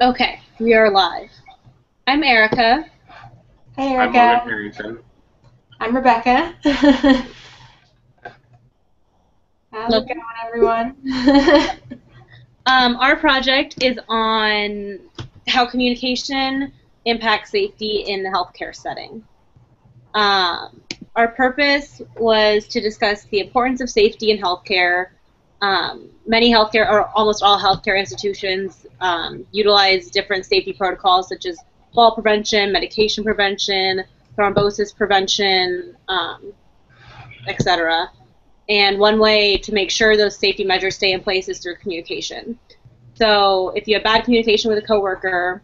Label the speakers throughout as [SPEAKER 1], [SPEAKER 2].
[SPEAKER 1] Okay, we are live. I'm Erica.
[SPEAKER 2] Hi,
[SPEAKER 3] I'm Logan
[SPEAKER 2] Erica.
[SPEAKER 3] Harrington.
[SPEAKER 2] I'm Rebecca. How's it
[SPEAKER 1] Logan.
[SPEAKER 2] going, everyone?
[SPEAKER 1] Our project is on how communication impacts safety in the healthcare setting. Our purpose was to discuss the importance of safety in healthcare. Many healthcare, or almost all healthcare institutions, utilize different safety protocols such as fall prevention, medication prevention, thrombosis prevention, etc. And one way to make sure those safety measures stay in place is through communication. So if you have bad communication with a coworker,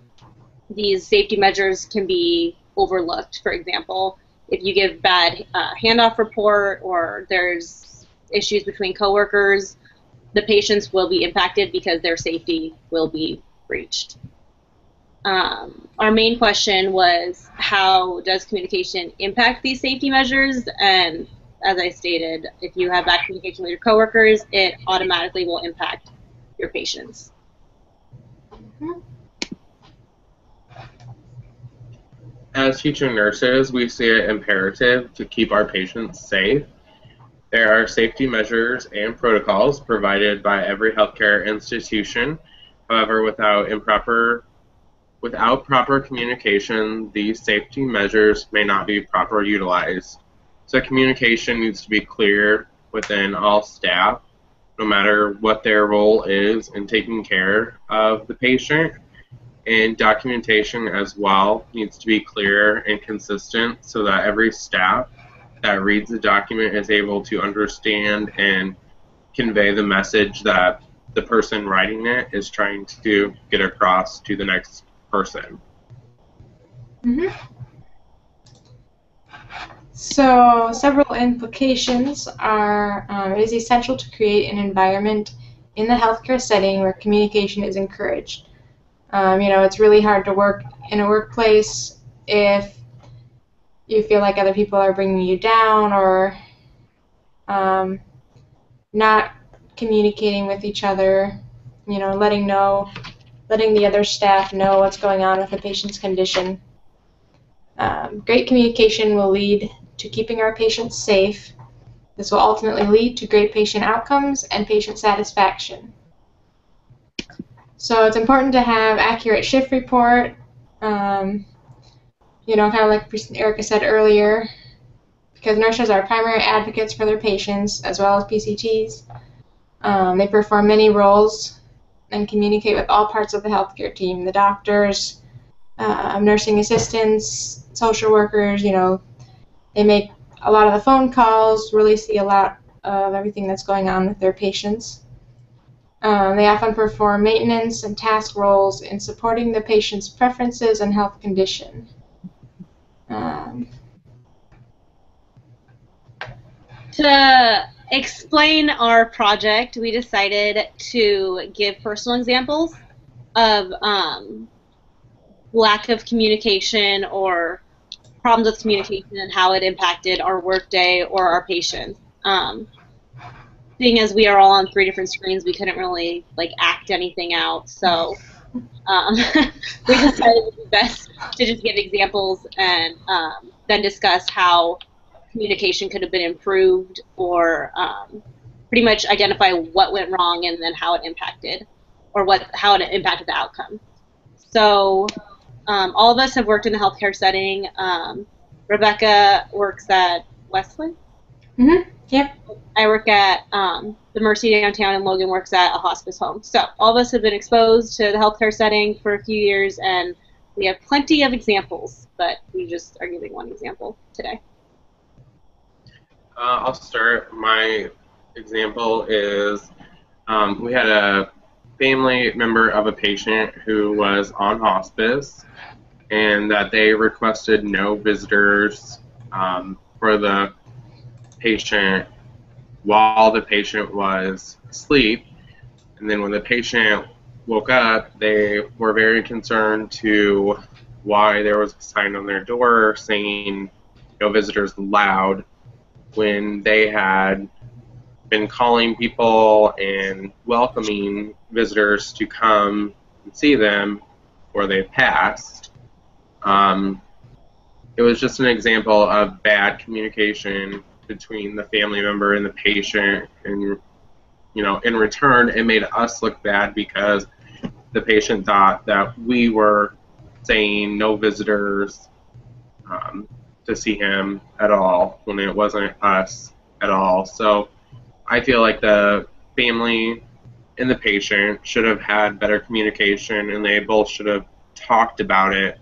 [SPEAKER 1] these safety measures can be overlooked. For example, if you give bad handoff report or there's issues between coworkers, the patients will be impacted because their safety will be breached. Our main question was, how does communication impact these safety measures? And as I stated, if you have bad communication with your coworkers, it automatically will impact your patients.
[SPEAKER 3] As teaching nurses, we see it imperative to keep our patients safe. There are safety measures and protocols provided by every healthcare institution. However, without proper communication, these safety measures may not be properly utilized. So communication needs to be clear within all staff, no matter what their role is in taking care of the patient. And documentation as well needs to be clear and consistent so that every staff that reads the document is able to understand and convey the message that the person writing it is trying to get across to the next person.
[SPEAKER 2] Mhm. So, several implications are it is essential to create an environment in the healthcare setting where communication is encouraged. It's really hard to work in a workplace if you feel like other people are bringing you down or um, not communicating with each other, letting the other staff know what's going on with the patient's condition. Great communication will lead to keeping our patients safe. This will ultimately lead to great patient outcomes and patient satisfaction. So it's important to have accurate shift report, kind of like Erica said earlier, because nurses are primary advocates for their patients as well as PCTs. They perform many roles and communicate with all parts of the healthcare team, the doctors, nursing assistants, social workers. They make a lot of the phone calls, really see a lot of everything that's going on with their patients. They often perform maintenance and task roles in supporting the patient's preferences and health condition.
[SPEAKER 1] To explain our project, we decided to give personal examples of lack of communication or problems with communication and how it impacted our workday or our patients. Seeing as we are all on 3 different screens, we couldn't really act anything out. So we decided it would be best to just give examples and then discuss how communication could have been improved, or pretty much identify what went wrong and then how it impacted, or how it impacted the outcome. So all of us have worked in the healthcare setting. Rebecca works at Westlake.
[SPEAKER 2] Yep.
[SPEAKER 1] I work at the Mercy downtown, and Logan works at a hospice home. So all of us have been exposed to the healthcare setting for a few years, and we have plenty of examples, but we just are giving one example today.
[SPEAKER 3] I'll start. My example is we had a family member of a patient who was on hospice, and that they requested no visitors for the patient while the patient was asleep. And then when the patient woke up, they were very concerned to why there was a sign on their door saying no visitors allowed, when they had been calling people and welcoming visitors to come and see them before they passed. It was just an example of bad communication between the family member and the patient, and in return, it made us look bad because the patient thought that we were saying no visitors to see him at all when it wasn't us at all. So I feel like the family and the patient should have had better communication, and they both should have talked about it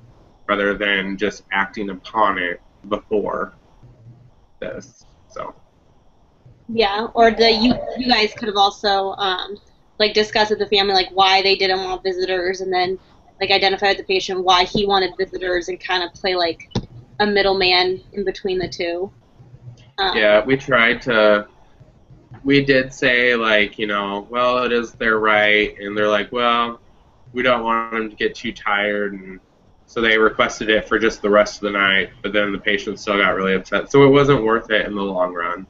[SPEAKER 3] rather than just acting upon it before this. So
[SPEAKER 1] Yeah, or you guys could have also like discussed with the family like why they didn't want visitors, and then like identify with the patient why he wanted visitors, and kind of play like a middleman in between the two.
[SPEAKER 3] Yeah, we did say, like, well, it is their right, and they're like, well, we don't want them to get too tired, and so they requested it for just the rest of the night, but then the patient still got really upset, so it wasn't worth it in the long run.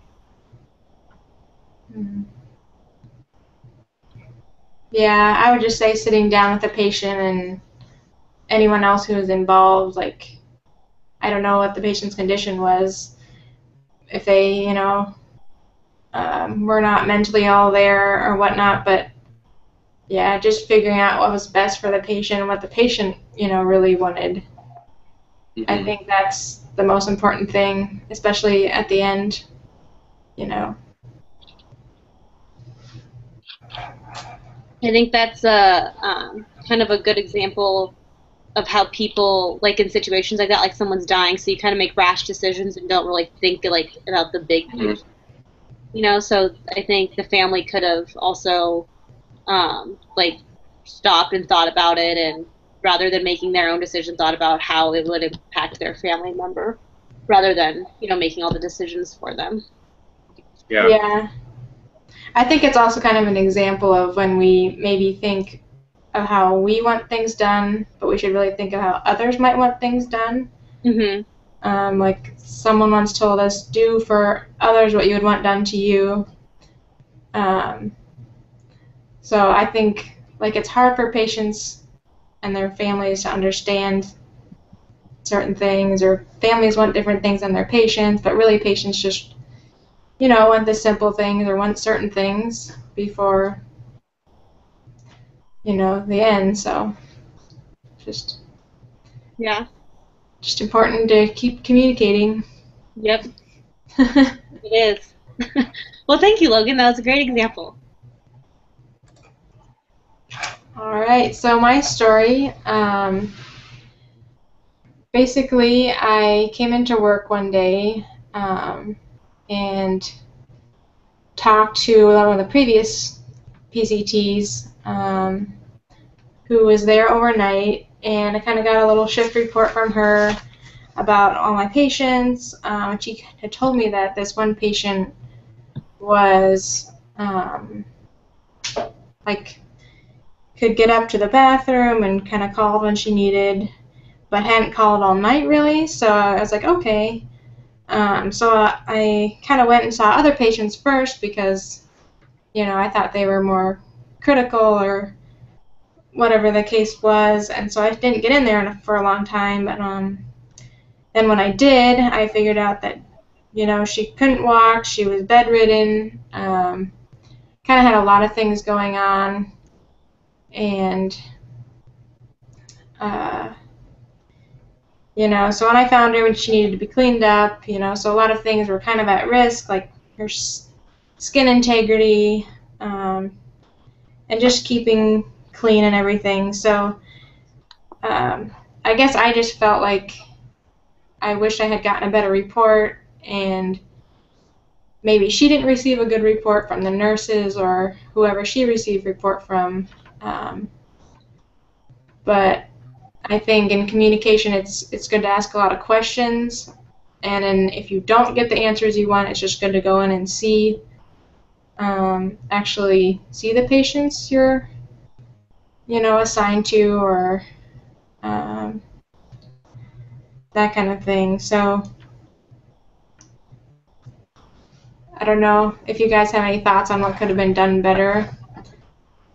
[SPEAKER 2] Yeah, I would just say sitting down with the patient and anyone else who was involved, like, I don't know what the patient's condition was, if they, were not mentally all there or whatnot, but yeah, just figuring out what was best for the patient and what the patient, really wanted.
[SPEAKER 3] Mm-hmm.
[SPEAKER 2] I think that's the most important thing, especially at the end,
[SPEAKER 1] I think that's a kind of a good example of how people, like in situations like that, like someone's dying, so you kind of make rash decisions and don't really think like about the big picture. So I think the family could have also like stopped and thought about it, and rather than making their own decision, thought about how it would impact their family member, rather than making all the decisions for them.
[SPEAKER 2] Yeah. I think it's also kind of an example of when we maybe think of how we want things done, but we should really think of how others might want things done.
[SPEAKER 1] Mm-hmm.
[SPEAKER 2] Like someone once told us, do for others what you would want done to you. So I think like it's hard for patients and their families to understand certain things, or families want different things than their patients, but really patients just want the simple things or want certain things before the end. So just important to keep communicating.
[SPEAKER 1] Yep. It is. Well, thank you, Logan. That was a great example.
[SPEAKER 2] All right, so my story, basically I came into work one day and talked to one of the previous PCTs who was there overnight, and I kind of got a little shift report from her about all my patients. She had told me that this one patient was like could get up to the bathroom and kind of called when she needed, but hadn't called all night really. So I was like, okay. So I kind of went and saw other patients first because, I thought they were more critical or whatever the case was, and so I didn't get in there for a long time. But then when I did, I figured out that, she couldn't walk, she was bedridden, kind of had a lot of things going on, and so when I found her, when she needed to be cleaned up, so a lot of things were kind of at risk, like her skin integrity, and just keeping clean and everything. So I guess I just felt like I wish I had gotten a better report, and maybe she didn't receive a good report from the nurses or whoever she received report from. But I think in communication, it's good to ask a lot of questions, and then if you don't get the answers you want, it's just good to go in and actually see the patients you're, assigned to, or that kind of thing. So I don't know if you guys have any thoughts on what could have been done better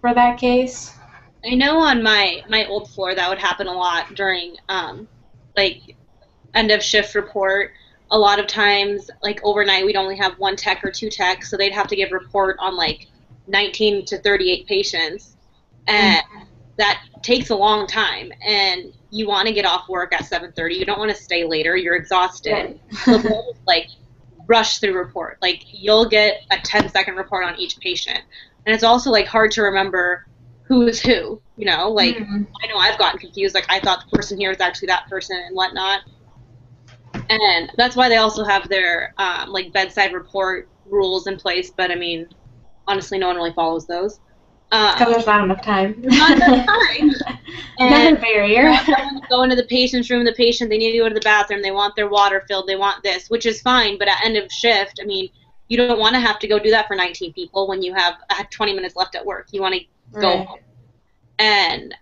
[SPEAKER 2] for that case.
[SPEAKER 1] I know on my old floor that would happen a lot during like end of shift report. A lot of times, like overnight, we'd only have one tech or two techs, so they'd have to give report on like 19 to 38 patients, and that takes a long time. And you want to get off work at 7:30. You don't want to stay later. You're exhausted.
[SPEAKER 2] Right.
[SPEAKER 1] So they'll just, like rush through report. Like you'll get a 10-second report on each patient, and it's also like hard to remember who is who. You know, like I know I've gotten confused. Like I thought the person here was actually that person and whatnot. And that's why they also have their like bedside report rules in place. But I mean, honestly, no one really follows those.
[SPEAKER 2] Because there's not enough time.
[SPEAKER 1] Not enough time.
[SPEAKER 2] Another barrier.
[SPEAKER 1] When you go into the patient's room, the patient, they need to go to the bathroom, they want their water filled, they want this, which is fine, but at end of shift, I mean, you don't want to have to go do that for 19 people when you have 20 minutes left at work. You want to go home. And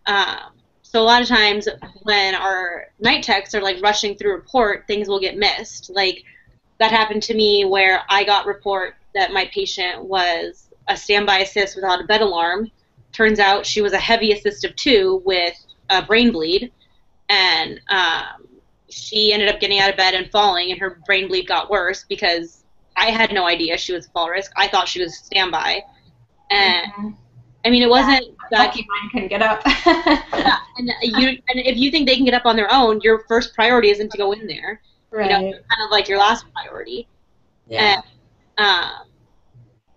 [SPEAKER 1] so a lot of times when our night techs are like rushing through report, things will get missed. Like that happened to me where I got report that my patient was a standby assist without a bed alarm. Turns out she was a heavy assist of 2 with a brain bleed, and she ended up getting out of bed and falling, and her brain bleed got worse because I had no idea she was fall risk. I thought she was standby, and I mean it wasn't that
[SPEAKER 2] lucky mine couldn't get up.
[SPEAKER 1] yeah, and if you think they can get up on their own, your first priority isn't to go in there.
[SPEAKER 2] Right.
[SPEAKER 1] You know, kind of like your last priority.
[SPEAKER 2] Yeah.
[SPEAKER 1] And,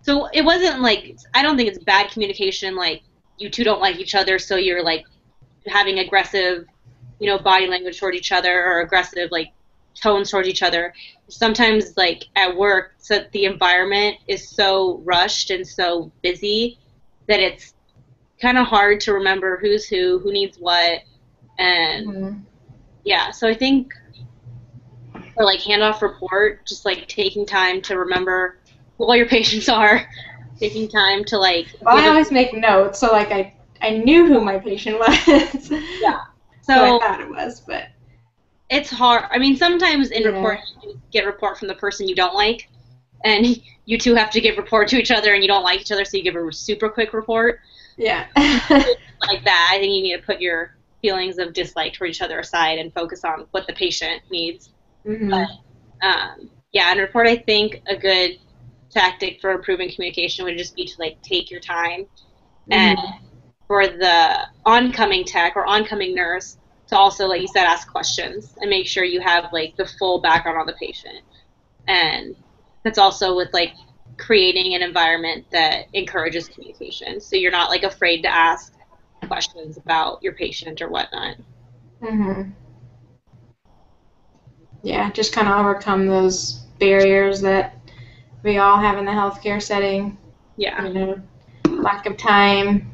[SPEAKER 1] so it wasn't like, I don't think it's bad communication, like you two don't like each other, so you're like having aggressive, you know, body language toward each other or aggressive like tones towards each other. Sometimes like at work, so the environment is so rushed and so busy that it's kind of hard to remember who's who needs what, and yeah, so I think for like handoff report, just like taking time to remember who all your patients are, taking time to like.
[SPEAKER 2] Well, I always make notes, so like I knew who my patient was.
[SPEAKER 1] Yeah.
[SPEAKER 2] So I thought it was, but
[SPEAKER 1] it's hard. I mean, sometimes in report you get report from the person you don't like, and you two have to give report to each other, and you don't like each other, so you give a super quick report.
[SPEAKER 2] Yeah.
[SPEAKER 1] Like that, I think you need to put your feelings of dislike toward each other aside and focus on what the patient needs. But yeah, in report, I think a good tactic for improving communication would just be to like take your time, and for the oncoming tech or oncoming nurse to also, like you said, ask questions and make sure you have like the full background on the patient. And that's also with like creating an environment that encourages communication, so you're not like afraid to ask questions about your patient or whatnot.
[SPEAKER 2] Yeah, just kind of overcome those barriers that we all have in the healthcare setting.
[SPEAKER 1] Yeah.
[SPEAKER 2] You know, lack of time,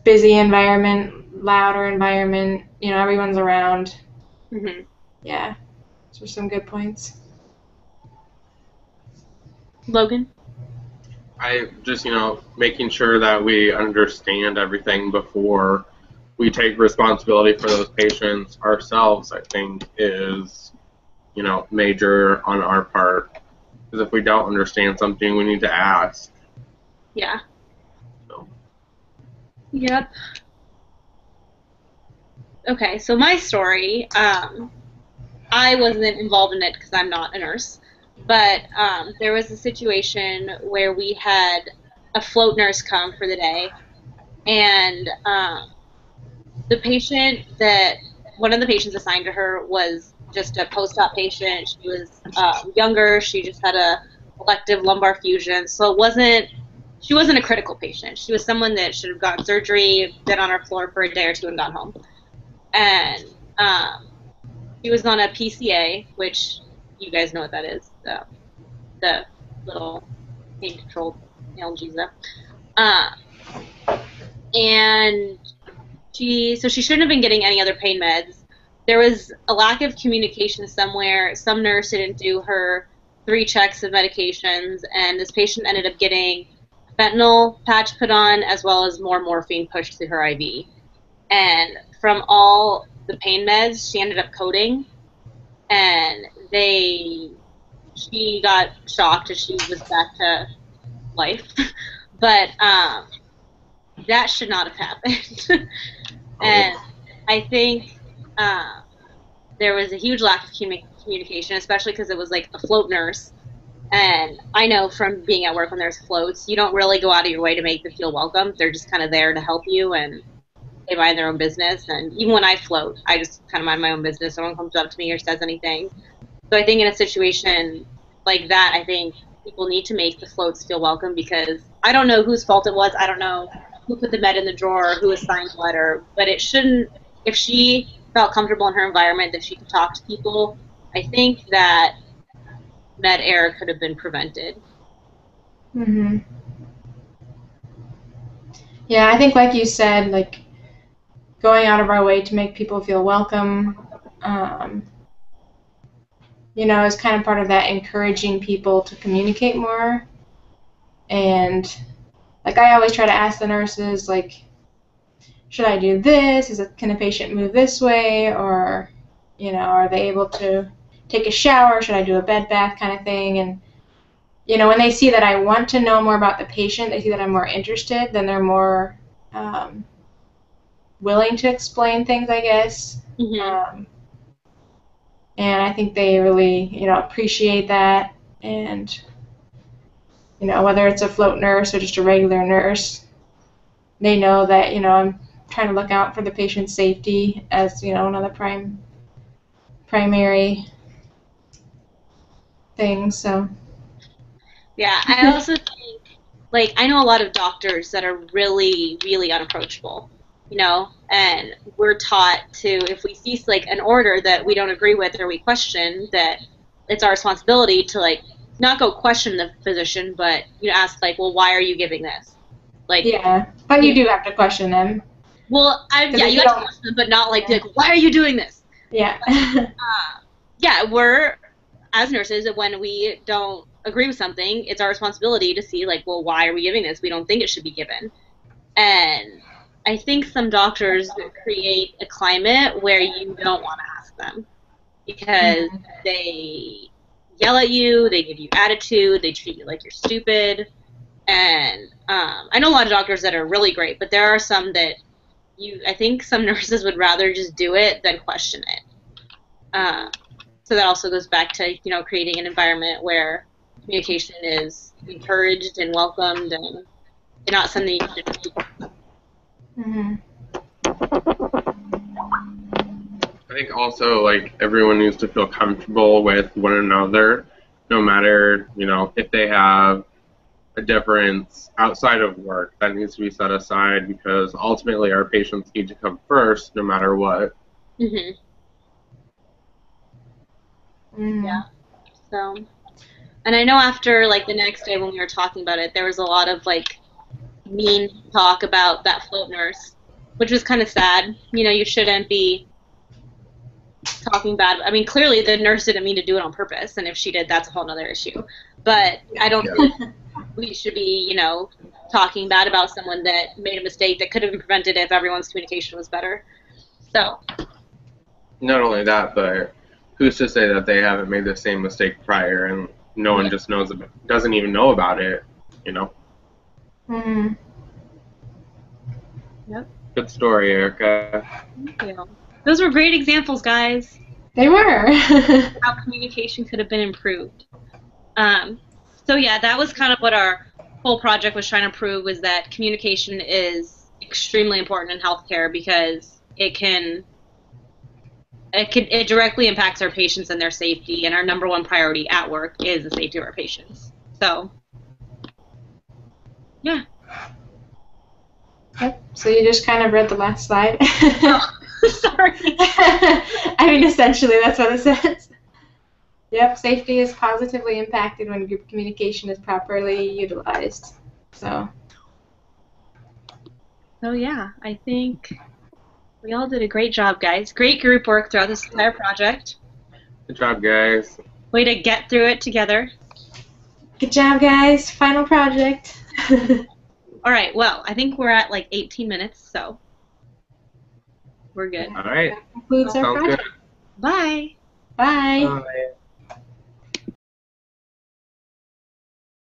[SPEAKER 2] busy environment, louder environment, you know, everyone's around. Yeah, those are some good points.
[SPEAKER 1] Logan?
[SPEAKER 3] I just, you know, making sure that we understand everything before we take responsibility for those patients ourselves, I think, is, you know, major on our part. Because if we don't understand something, we need to ask.
[SPEAKER 1] Yeah.
[SPEAKER 3] So.
[SPEAKER 1] Yep. Okay, so my story, I wasn't involved in it because I'm not a nurse, but there was a situation where we had a float nurse come for the day, and the patient that, one of the patients assigned to her was just a post-op patient. She was younger, she just had a elective lumbar fusion, so she wasn't a critical patient. She was someone that should have gotten surgery, been on our floor for a day or two and gone home. And she was on a PCA, which you guys know what that is, the little pain-controlled analgesia. And she shouldn't have been getting any other pain meds. There was a lack of communication somewhere. Some nurse didn't do her 3 checks of medications, and this patient ended up getting fentanyl patch put on as well as more morphine pushed through her IV. And from all the pain meds, she ended up coding, and she got shocked as she was back to life. But that should not have happened. And I think there was a huge lack of communication, especially because it was like a float nurse. And I know from being at work when there's floats, you don't really go out of your way to make them feel welcome. They're just kind of there to help you, and they mind their own business. And even when I float, I just kind of mind my own business. No one comes up to me or says anything. So I think in a situation like that, I think people need to make the floats feel welcome, because I don't know whose fault it was. I don't know who put the med in the drawer, who assigned the letter, but it shouldn't. If she felt comfortable in her environment, that she could talk to people, I think that med error could have been prevented.
[SPEAKER 2] Mhm. Yeah, I think like you said, like going out of our way to make people feel welcome, is kind of part of that encouraging people to communicate more. And like I always try to ask the nurses, like, should I do this? Can a patient move this way? Or, are they able to take a shower? Should I do a bed bath kind of thing? And, when they see that I want to know more about the patient, they see that I'm more interested, then they're more willing to explain things, I guess.
[SPEAKER 1] Mm-hmm.
[SPEAKER 2] And I think they really, appreciate that. And, whether it's a float nurse or just a regular nurse, they know that, I'm trying to look out for the patient's safety as, another primary thing, so.
[SPEAKER 1] Yeah, I also think, like, I know a lot of doctors that are really, really unapproachable, and we're taught to, if we see, like, an order that we don't agree with or we question, that it's our responsibility to, like, not go question the physician, but, ask, like, well, why are you giving this? Like,
[SPEAKER 2] yeah, but you do have to question them.
[SPEAKER 1] Well, yeah, you have to question them, but not like, why are you doing this?
[SPEAKER 2] Yeah.
[SPEAKER 1] Yeah, we're, as nurses, when we don't agree with something, it's our responsibility to see, like, well, why are we giving this? We don't think it should be given. And I think some doctors create a climate where you don't want to ask them, because they yell at you, they give you attitude, they treat you like you're stupid. And I know a lot of doctors that are really great, but there are some that I think some nurses would rather just do it than question it. So that also goes back to, creating an environment where communication is encouraged and welcomed, and not something you should do.
[SPEAKER 2] Mm-hmm.
[SPEAKER 3] I think also, like, everyone needs to feel comfortable with one another, no matter, if they have a difference outside of work. That needs to be set aside, because ultimately our patients need to come first, no matter what.
[SPEAKER 1] Mm-hmm.
[SPEAKER 2] Mm-hmm.
[SPEAKER 1] Yeah. So, and I know after, like, the next day when we were talking about it, there was a lot of, like, mean talk about that float nurse, which was kind of sad. You shouldn't be talking bad. I mean, clearly the nurse didn't mean to do it on purpose, and if she did, that's a whole other issue. But I don't think we should be, talking bad about someone that made a mistake that could have been prevented if everyone's communication was better. So.
[SPEAKER 3] Not only that, but who's to say that they haven't made the same mistake prior, and no one just doesn't even know about it,
[SPEAKER 2] Mm-hmm.
[SPEAKER 3] Yep. Good story, Erica.
[SPEAKER 1] Thank you. Those were great examples, guys.
[SPEAKER 2] They were.
[SPEAKER 1] How communication could have been improved. So yeah, that was kind of what our whole project was trying to prove, was that communication is extremely important in healthcare, because it directly impacts our patients and their safety, and our number one priority at work is the safety of our patients. So, yeah.
[SPEAKER 2] Yep. So you just kind of read the last slide.
[SPEAKER 1] Oh, sorry.
[SPEAKER 2] I mean, essentially, that's what it says. Yep, safety is positively impacted when group communication is properly utilized. So
[SPEAKER 1] yeah, I think we all did a great job, guys. Great group work throughout this entire project.
[SPEAKER 3] Good job, guys.
[SPEAKER 1] Way to get through it together.
[SPEAKER 2] Good job, guys. Final project.
[SPEAKER 1] All right, well, I think we're at like 18 minutes, so we're good.
[SPEAKER 3] All right.
[SPEAKER 2] That concludes our project.
[SPEAKER 1] Bye.
[SPEAKER 2] Bye.
[SPEAKER 3] Bye.